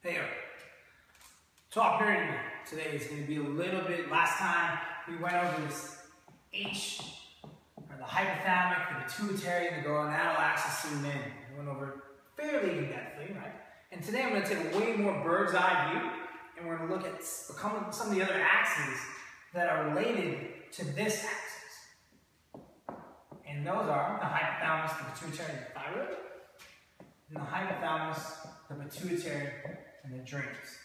Hey, talk nerdy. Today is going to be a little bit, last time we went over this H, or the hypothalamic, the pituitary, and the gonadal axis in men. We went over fairly in-depthly, right? And today I'm going to take a way more bird's eye view, and we're going to look at some of the other axes that are related to this axis. And those are the hypothalamus, the pituitary, and the thyroid, and the hypothalamus, the pituitary, and the adrenals.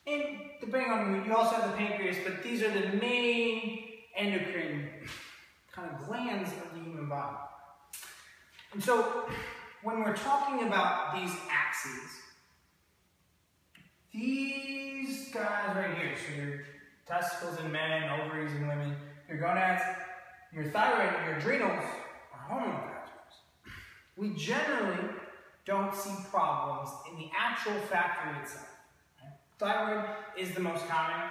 And depending on, you also have the pancreas, but these are the main endocrine kind of glands of the human body. And so, when we're talking about these axes, these guys right here, so your testicles in men, ovaries in women, your gonads, your thyroid, and your adrenals are hormone factors. We generally don't see problems in the actual factory itself. Right? Thyroid is the most common.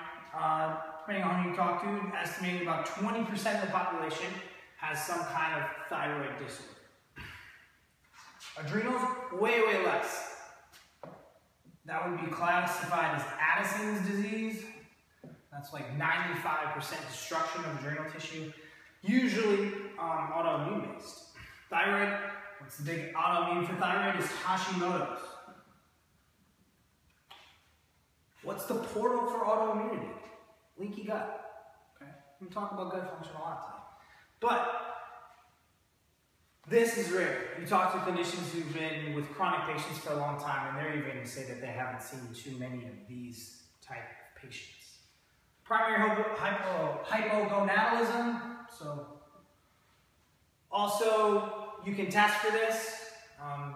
Depending on who you talk to, estimated about 20% of the population has some kind of thyroid disorder. Adrenals, way, way less. That would be classified as Addison's disease. That's like 95% destruction of adrenal tissue, usually autoimmune based. Thyroid, what's the big autoimmune for thyroid is Hashimoto's. What's the portal for autoimmunity? Leaky gut. Okay, we talk about gut function a lot today. But this is rare. You talk to clinicians who've been with chronic patients for a long time, and they're even say that they haven't seen too many of these type of patients. Primary hypogonadalism. So, also you can test for this.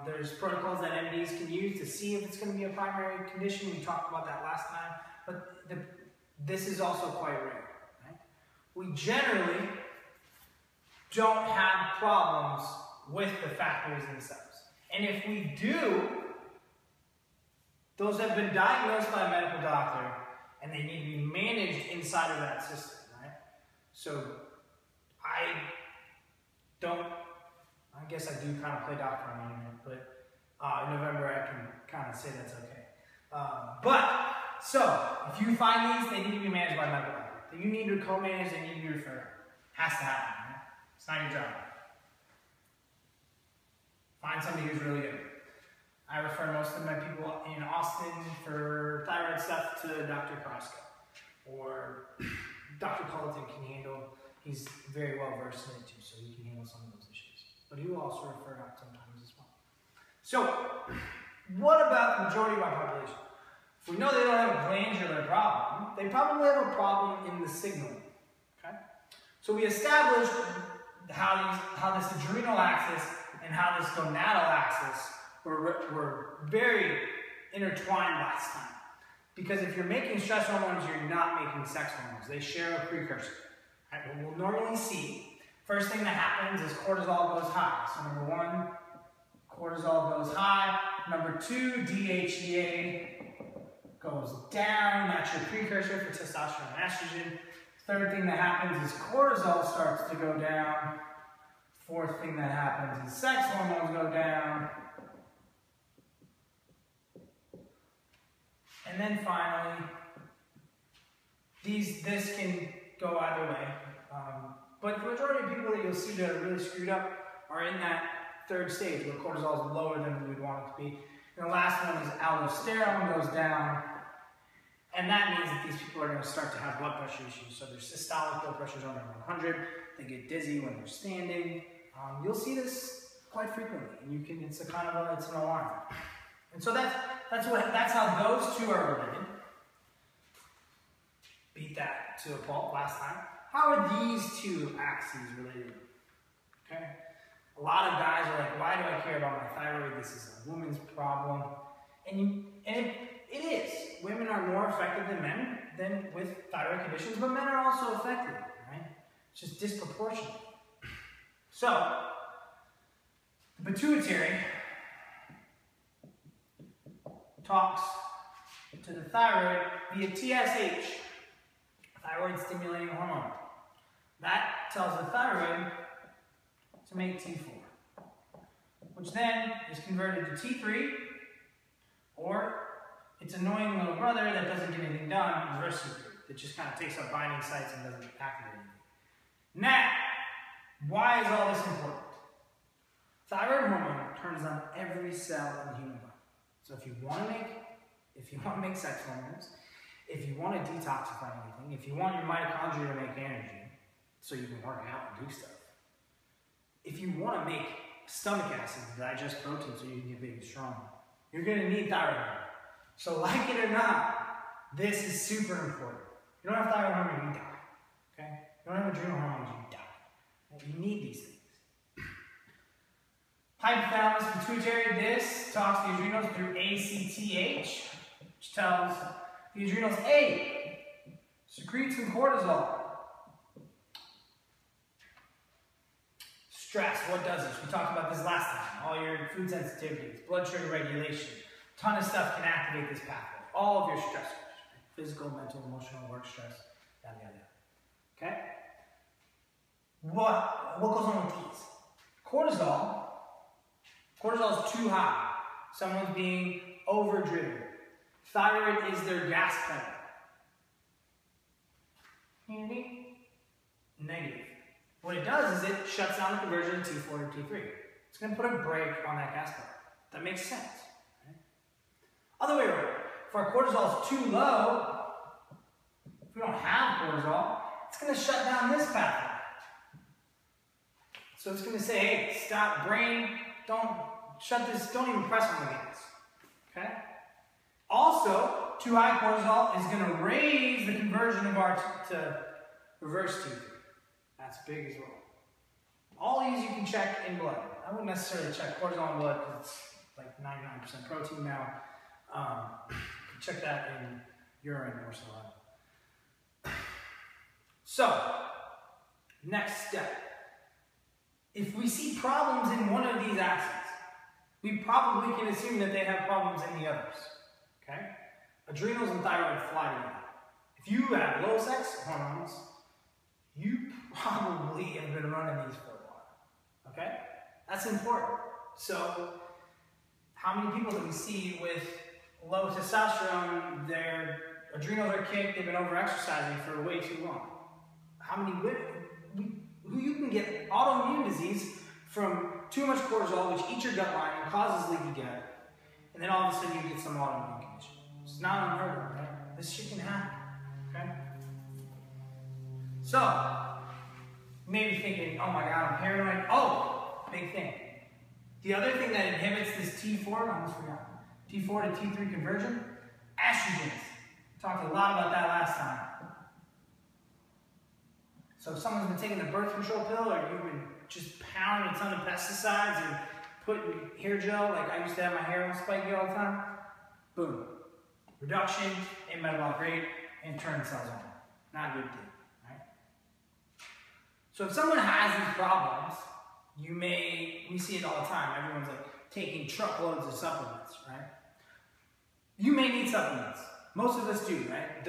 There's protocols that MDs can use to see if it's going to be a primary condition. We talked about that last time, but this is also quite rare. Right? We generally don't have problems with the factors themselves. And if we do, those have been diagnosed by a medical doctor and they need to be managed inside of that system, right? So I guess I do kind of play doctor on the internet, but in November I can kind of say that's okay. So if you find these, they need to be managed by a medical doctor. If you need to co-manage, they need to be referred. Has to happen, right? It's not your job. Find somebody who's really good. I refer most of my people in Austin for thyroid stuff to Dr. Carrasco. Or Dr. Colleton can handle, he's very well versed in it too, so he can handle some of those issues. But he will also refer out sometimes as well. So, what about the majority of our population? If we know they don't have a glandular problem, they probably have a problem in the signaling. Okay? So we established how this adrenal axis and how this gonadal axis were very intertwined last time. Because if you're making stress hormones, you're not making sex hormones. They share a precursor. Right? What we'll normally see, first thing that happens is cortisol goes high. So number one, cortisol goes high. Number two, DHEA goes down. That's your precursor for testosterone and estrogen. Third thing that happens is cortisol starts to go down. Fourth thing that happens is sex hormones go down. And then finally, this can go either way. But the majority of people that you'll see that are really screwed up are in that third stage where cortisol is lower than we would want it to be. And the last one is aldosterone goes down. And that means that these people are going to start to have blood pressure issues. So their systolic blood pressure is under 100. They get dizzy when they're standing. You'll see this quite frequently, and it's an alarm. And so that's how those two are related. Beat that to a pulp last time. How are these two axes related? Okay. A lot of guys are like, why do I care about my thyroid? This is a woman's problem, and it is. Women are more affected than men with thyroid conditions, but men are also affected, right? It's just disproportionate. So, the pituitary talks to the thyroid via TSH, thyroid stimulating hormone. That tells the thyroid to make T4, which then is converted to T3, or It's annoying little brother that doesn't get anything done, reverse T3, that just kind of takes up binding sites and doesn't activate anything. Now, why is all this important? Thyroid hormone turns on every cell in the human body. So if you want to make sex hormones, if you want to detoxify anything, if you want your mitochondria to make energy, so you can work out and do stuff, if you want to make stomach acid to digest protein so you can get big and strong, you're going to need thyroid hormone. So like it or not, this is super important. You don't have thyroid hormone, you die. Okay? You don't have adrenal hormones, you die. You need these things. Hypothalamus, pituitary, this talks to the adrenals through ACTH, which tells the adrenals, hey, secrete some cortisol. Stress, what does this? We talked about this last time. All your food sensitivities, blood sugar regulation, a ton of stuff can activate this pathway. All of your stressors, physical, mental, emotional, work stress, yada, yada, yada. Okay? What goes on with these? Cortisol is too high. Someone's being overdriven. Thyroid is their gas pedal. Negative. What it does is it shuts down the conversion of T4 to T3. It's going to put a brake on that gas pedal. That makes sense. Right? Other way around. If our cortisol is too low, if we don't have cortisol, it's going to shut down this pathway. So it's going to say, hey, stop, brain, don't shut this, don't even press on the gas. Okay? Also, too high cortisol is going to raise the conversion of our to reverse T3. That's big as well. All these you can check in blood. I wouldn't necessarily check cortisol in blood because it's like 99% protein now. You can check that in urine or saliva. So, next step. If we see problems in one of these axes, we probably can assume that they have problems in the others. Okay? Adrenals and thyroid fly together. If you have low sex hormones, you probably have been running these for a while. Okay? That's important. So, how many people do we see with low testosterone, their adrenals are kicked, they've been over-exercising for way too long? How many women? Who you can get autoimmune disease from too much cortisol, which eats your gut line and causes leaky gut, and then all of a sudden you get some autoimmune condition. It's not unheard of, right? This shit can happen, okay? So, maybe thinking, oh my god, I'm paranoid. Oh, big thing. The other thing that inhibits this T4, I almost forgot, T4 to T3 conversion, estrogens. Talked a lot about that last time. So if someone's been taking the birth control pill, or you've been just pounding a ton of pesticides and putting hair gel, like I used to have my hair all spiky all the time, boom. Reduction in metabolic rate and turn cells on. Not a good thing, right? So if someone has these problems, we see it all the time. Everyone's like taking truckloads of supplements, right? You may need supplements. Most of us do, right?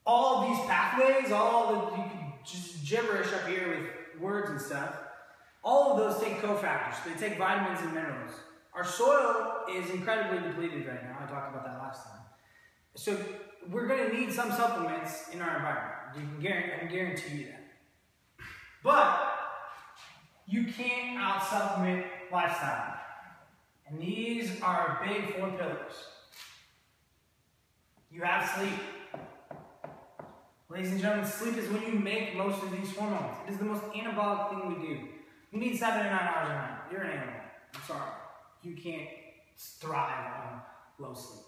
All of these pathways, you can just gibberish up here with words and stuff, all of those take cofactors. They take vitamins and minerals. Our soil is incredibly depleted right now. I talked about that last time. So we're going to need some supplements in our environment. I can guarantee you that. But you can't out-supplement lifestyle. And these are big 4 pillars. You have sleep. Ladies and gentlemen, sleep is when you make most of these hormones. It is the most anabolic thing we do. You need 7 to 9 hours a night. You're an animal. I'm sorry. You can't thrive on low sleep.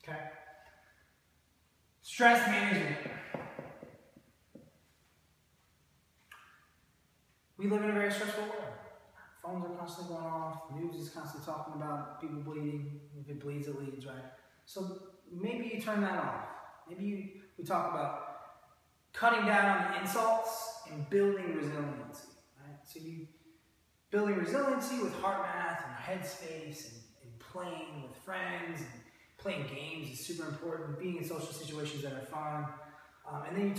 Okay? Stress management. We live in a very stressful world. Phones are constantly going off. News is constantly talking about people bleeding. If it bleeds, it leads, right? So maybe you turn that off. Maybe we talk about cutting down on the insults and building resiliency. Right? So you building resiliency with HeartMath and Headspace and playing with friends and playing games is super important. Being in social situations that are fun. And then you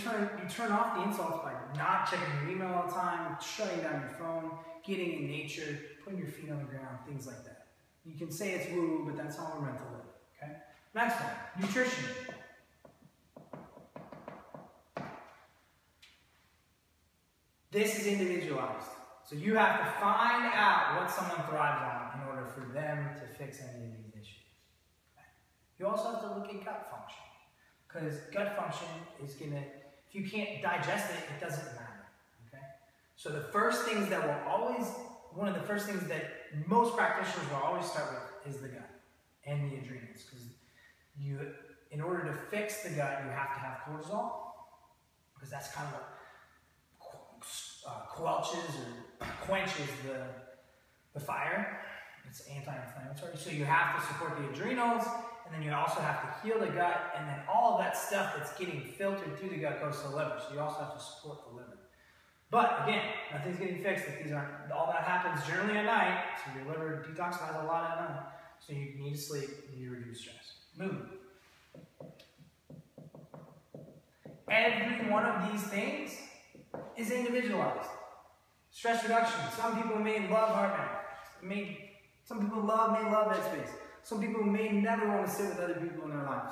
turn off the insults by not checking your email all the time, shutting down your phone, getting in nature, putting your feet on the ground, things like that. You can say it's woo-woo, but that's how we're meant to live, okay? Next one, nutrition. This is individualized. So you have to find out what someone thrives on in order for them to fix any of these issues. Okay. You also have to look at gut function. Because gut function is gonna, if you can't digest it, it doesn't matter. Okay? So the first things that will always, one of the first things that most practitioners will always start with is the gut and the adrenals. Because you, in order to fix the gut, you have to have cortisol. Because that's kind of what quenches the fire. It's anti-inflammatory. So you have to support the adrenals, and then you also have to heal the gut, and then all of that stuff that's getting filtered through the gut goes to the liver. So you also have to support the liver. But again, nothing's getting fixed if these aren't, all that happens generally at night, so your liver detoxifies a lot at night. So you need to sleep, you need to reduce stress. Movement. Every one of these things is individualized. Stress reduction. Some people may love HeartMath. Some people may love Headspace. Some people may never want to sit with other people in their lives.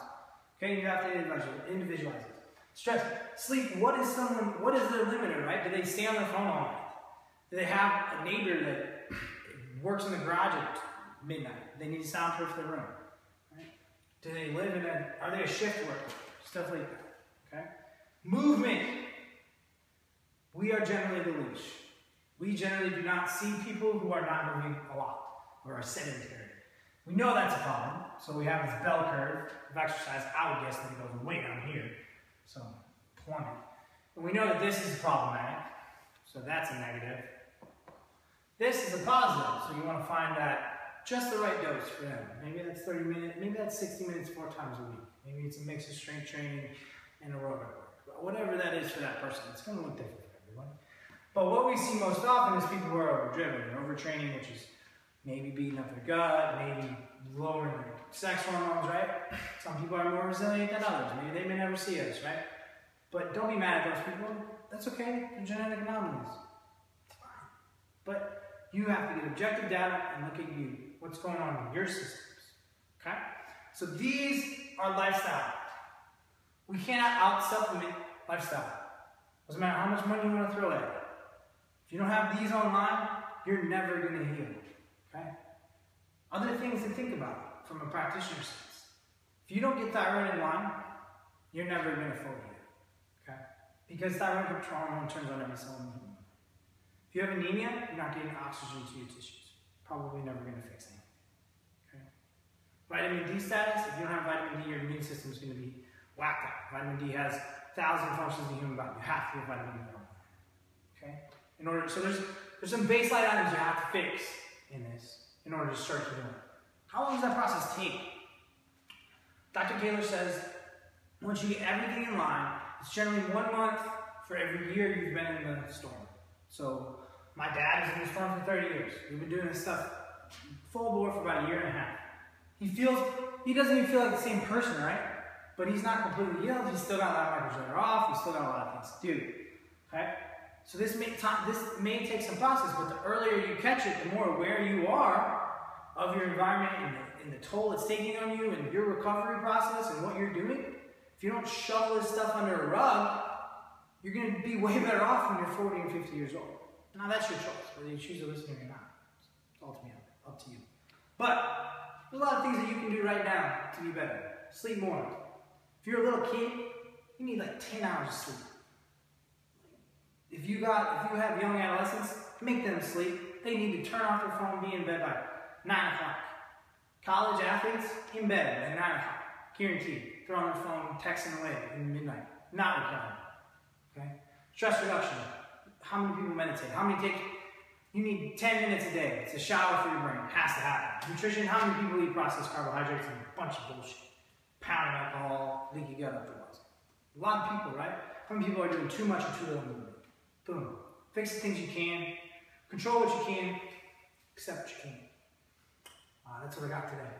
Okay, you have to individualize it. Stress. Sleep. What is their limiter, right? Do they stay on their phone all night? Do they have a neighbor that works in the garage at midnight? They need to soundproof their room. Right? Do they live in are they a shift worker? Stuff like that. Okay? Movement. We are generally the leash. We generally do not see people who are not moving a lot or are sedentary. We know that's a problem, so we have this bell curve of exercise. I would guess that it goes way down here, so plummet. And we know that this is problematic, so that's a negative. This is a positive, so you want to find that just the right dose for them. Maybe that's 30 minutes, maybe that's 60 minutes 4 times a week. Maybe it's a mix of strength training and aerobic work. But whatever that is for that person, it's going to look different for everyone. But what we see most often is people who are overdriven and overtraining, which is maybe beating up their gut, maybe lowering their sex hormones, right? Some people are more resilient than others. Maybe they may never see us, right? But don't be mad at those people. That's okay. They're genetic anomalies. It's fine. But you have to get objective data and look at you. What's going on in your systems, okay? So these are lifestyle. We cannot out-supplement lifestyle. Doesn't matter how much money you want to throw at it. If you don't have these online, you're never going to heal. Okay? Other things to think about from a practitioner's sense. If you don't get thyroid in line, you're never going to fully heal. Okay? Because thyroid hormone turns on every cell in the human body. If you have anemia, you're not getting oxygen to your tissues. Probably never going to fix anything. Okay? Vitamin D status, if you don't have vitamin D, your immune system is going to be whacked out. Vitamin D has 1,000 functions in the human body. You have to get vitamin D. Okay? So there's some baseline items you have to fix in this in order to start healing. How long does that process take? Dr. Kaler says once you get everything in line, it's generally 1 month for every year you've been in the storm. So my dad is in the storm for 30 years. We've been doing this stuff full bore for about 1.5 years. He doesn't even feel like the same person, right? But he's not completely healed. He's still got a lot of markers that are off. He's still got a lot of things to do. Okay? So this may take some process, but the earlier you catch it, the more aware you are of your environment and the toll it's taking on you and your recovery process and what you're doing. If you don't shovel this stuff under a rug, you're going to be way better off when you're 40 and 50 years old. Now that's your choice, whether you choose to listen or not. It's ultimately up to you. But there's a lot of things that you can do right now to be better. Sleep more. If you're a little kid, you need like 10 hours of sleep. If you have young adolescents, make them sleep. They need to turn off their phone, be in bed by 9 o'clock. College athletes, in bed at 9 o'clock. Guaranteed. They're on their phone, texting away in midnight. Not required. Okay? Stress reduction. How many people meditate? You need 10 minutes a day. It's a shower for your brain. It has to happen. Nutrition, how many people eat processed carbohydrates and a bunch of bullshit? Pounding alcohol, leaky gut otherwise. A lot of people, right? How many people are doing too much or too little movement? Boom. Fix the things you can. Control what you can. Accept what you can. That's what I got today.